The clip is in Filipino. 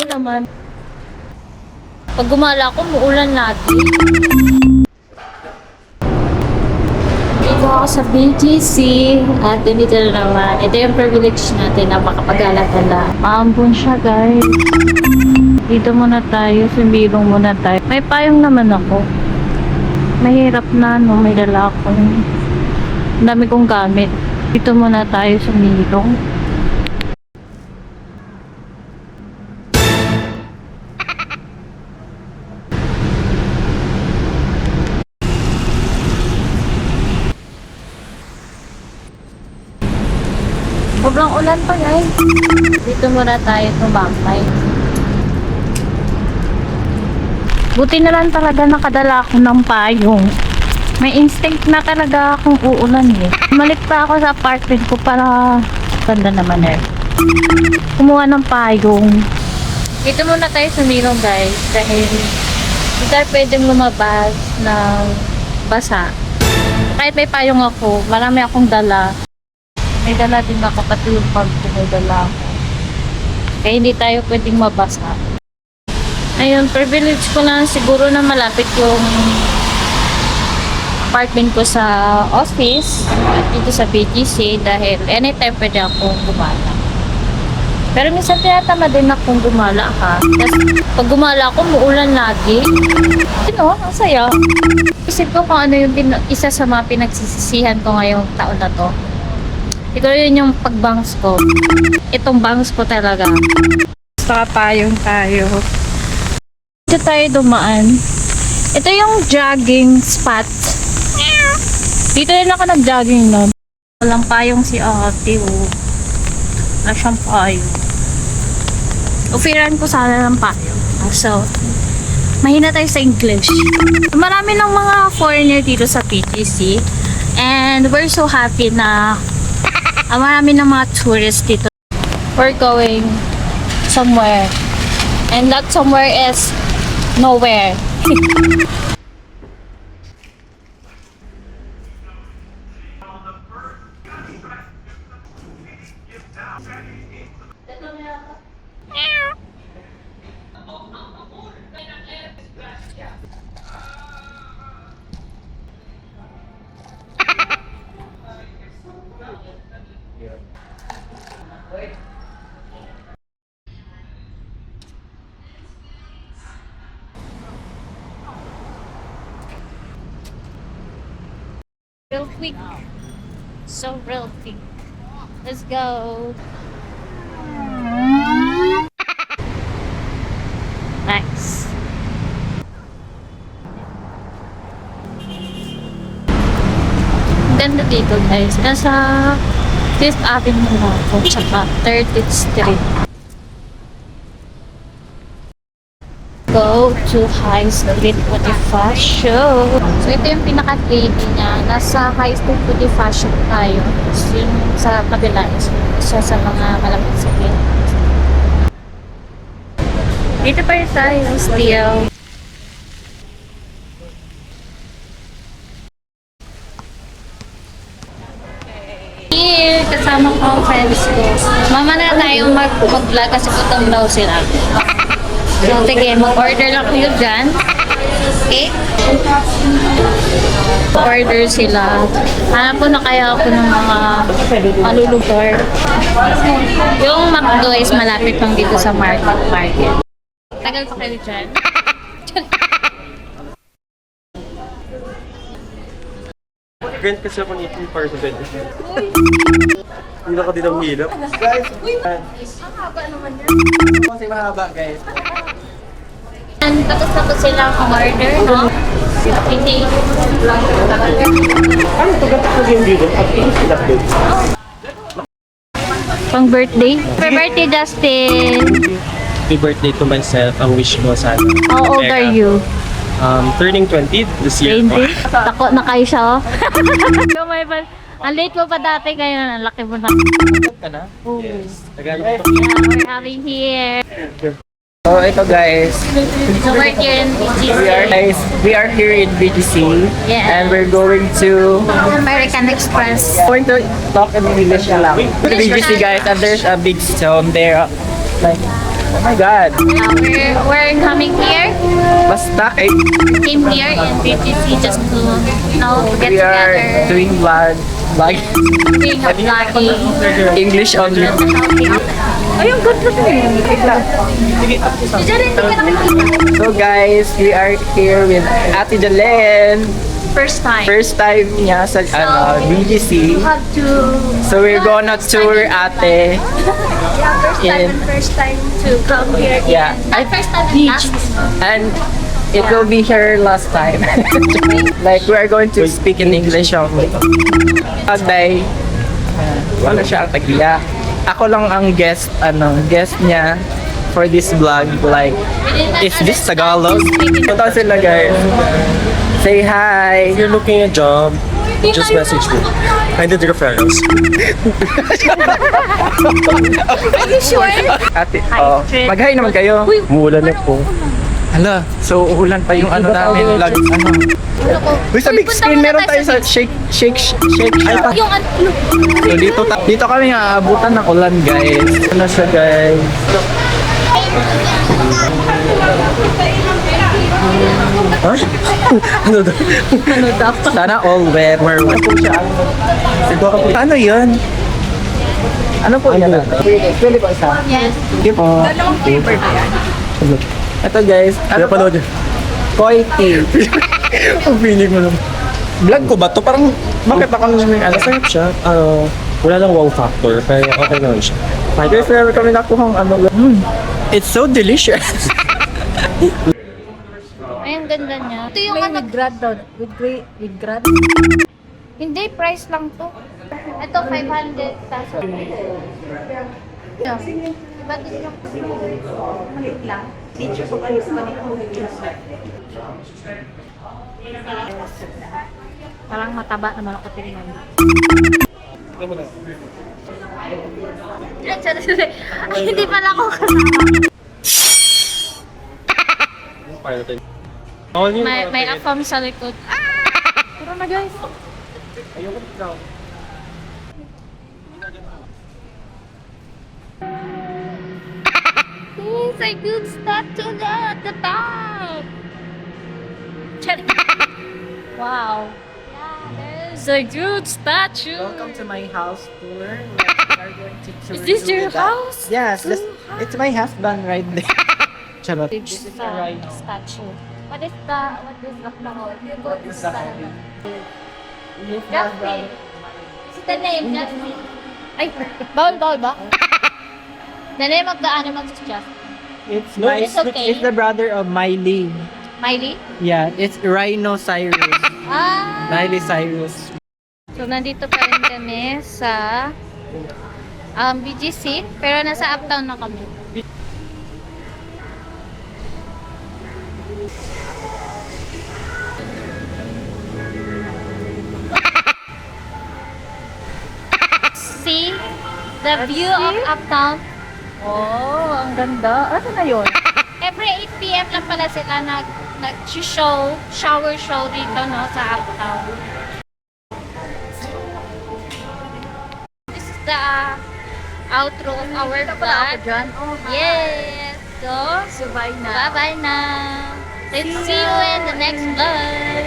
naman. Pag gumala ako, muulan lagi. Dito ako sa BGC at dito na naman. Ito yung privilege natin na makapag-gala-gala. Maambon siya, guys. Dito muna tayo, sumbilong muna tayo. May payong naman ako. Mahirap na, no? May dala ako. Ang dami kong gamit. Dito muna tayo, sumbilong. Sobrang ulan pa, guys. Dito muna tayo tumambay. Buti na lang talaga nakadala ako ng payong. May instinct na talaga akong uulan eh. Bumalik pa ako sa apartment ko para ganda naman eh. Kumuha ng payong. Dito muna tayo sumilong, guys. Dahil hindi tayo pwedeng lumabas ng basa. Kahit may payong ako, marami akong dala. May dala din ako pati yung pag may dala ako. Kaya hindi tayo pwedeng mabasa. Ayun, privilege ko lang siguro na malapit yung apartment ko sa office at dito sa BGC dahil anytime pwede akong gumala. Pero minsan tinatama din akong gumala ha. Tapos pag gumala ako, muulan lagi. Ano, ang saya. Isip ko kung ano yung isa sa mga pinagsisisihan ko ngayong taon na to. Siguro yun yung pagbangs ko. Itong bangs ko talaga. Basta payong tayo. Dito tayo dumaan. Ito yung jogging spot. Dito rin ako nag-jogging nun. Walang payong si ate. Wala siyang payong. Offeran ko sana ng payong. So, mahina tayo sa English. Marami ng mga foreigner dito sa PGC. And we're so happy na marami ng mga tourists dito. We're going somewhere. And that somewhere is nowhere. Real quick. So real quick. Let's go. Nice. Ganda dito, guys. Nasa 5th Avenue na ako. Tsaka 30th Street. Go to High Street Body Fashion. So, ito yung pinaka-trading niya. Nasa High Street Body Fashion tayo. So, yung sa kabila is isa sa mga malapit sa akin. Dito pa rin tayo still. Here, kasama ko ang friends ko. Mama na tayong mag-vlog kasi gutom daw sila. So, sige, mag-order lang kayo dyan. Okay? Order sila. Hanap po na kaya ako ng mga malulugar. Yung McDo is malapit lang dito sa market. Tagal pa kayo dyan. Grant kasi ako nito para sa bed. Hindi ako din ang hilap. Guys, Ang haba naman yan. kasi mahaba guys. And tapos silang order, no? Hindi. Ano ito gatas na yung dito? At ito sila bed. Pang birthday? Happy birthday, Justin! Happy birthday to myself. Ang wish ko sana. How old are you? Turning 20 this year. 20? Tako na kayo siya, oh. Ang late mo pa dati ngayon. Ang laki mo na. Ka na? Oh. Yes. Tagalog. Yeah, we're having here. So ito guys, So we're here in we are here in BGC Yeah. and we're going to American Express. talk in English na lang. The BGC guys, and there's a big stone there, like Oh my God. We're coming here. Basta eh, Came here in BGC just to, get we are together. doing vlog. Doing a vlogging. English only. Ay, ang ganda to eh. Diyan hindi ka nakikita. So guys, we are here with Ate Jalen. First time. First time niya sa BGC. You have to... So we're gonna tour Ate. Yeah, first time to come here. Yeah. First time and last. And it will be her last time. Like we are going to speak in English only. Agday, wala siya ang tagiya. Ako lang ang guest niya for this vlog. Like, is this Tagalog? Punta sila guys. Say hi. If you're looking at a job, just message me. I did referrals. Are you sure? Ate, mag-hi naman kayo. Umuulan na po. Hala, so uulan pa yung namin vlog. Uy, sa big screen meron tayo sa shake shop. Yung So dito kami aabutan ng ulan guys. Ano siya guys? Huh? Ano daw? Sana all wet. Where siya? Ano yun? Ano po yan? Pwede po isa? Yes. Sige po. Dalawang flavor na yan. Ito guys. Pinapanood niya. Koi tea. Ang feeling mo naman. Vlog ko ba to? Parang bakit ako Masarap siya. Wala lang wow factor, pero okay naman siya. Guys, meron kami nakuhang It's so delicious. Ay, ang ganda niya. Ito yung May with grad daw. With grad. Hindi, price lang to. Ito, 500 pesos. Yeah. Ba't ito? Maliit lang. Teacher ko kayo sa kanila. Parang mataba naman ako tingnan. Ay, hindi pala ako kasama. May afam sa likod. Tara na guys. Ayoko ikaw. It's a good start to the top. Wow. Yeah, there's a good statue. Welcome to my house tour. Is this your house? Yes, it's my husband right there. Charot. This is a statue. What is the flower? What is the Jasmine. Is the name Jasmine? Ay, bawal ba? The name of the animal is Jasmine. It's No, my, it's okay. it's the brother of Miley. Miley? Yeah, it's Rhinoceros. Ah! Miley Cyrus. So, nandito pa rin kami sa BGC, pero nasa uptown na kami. See the view of uptown. Oh, ang ganda. Ano na yun? Every 8 p.m. lang pala sila shower show dito, no, sa uptown. This is the outro of our vlog. Dyan? Oh, Yes! So, Subay na. bye-bye na. Let's see you in the next vlog.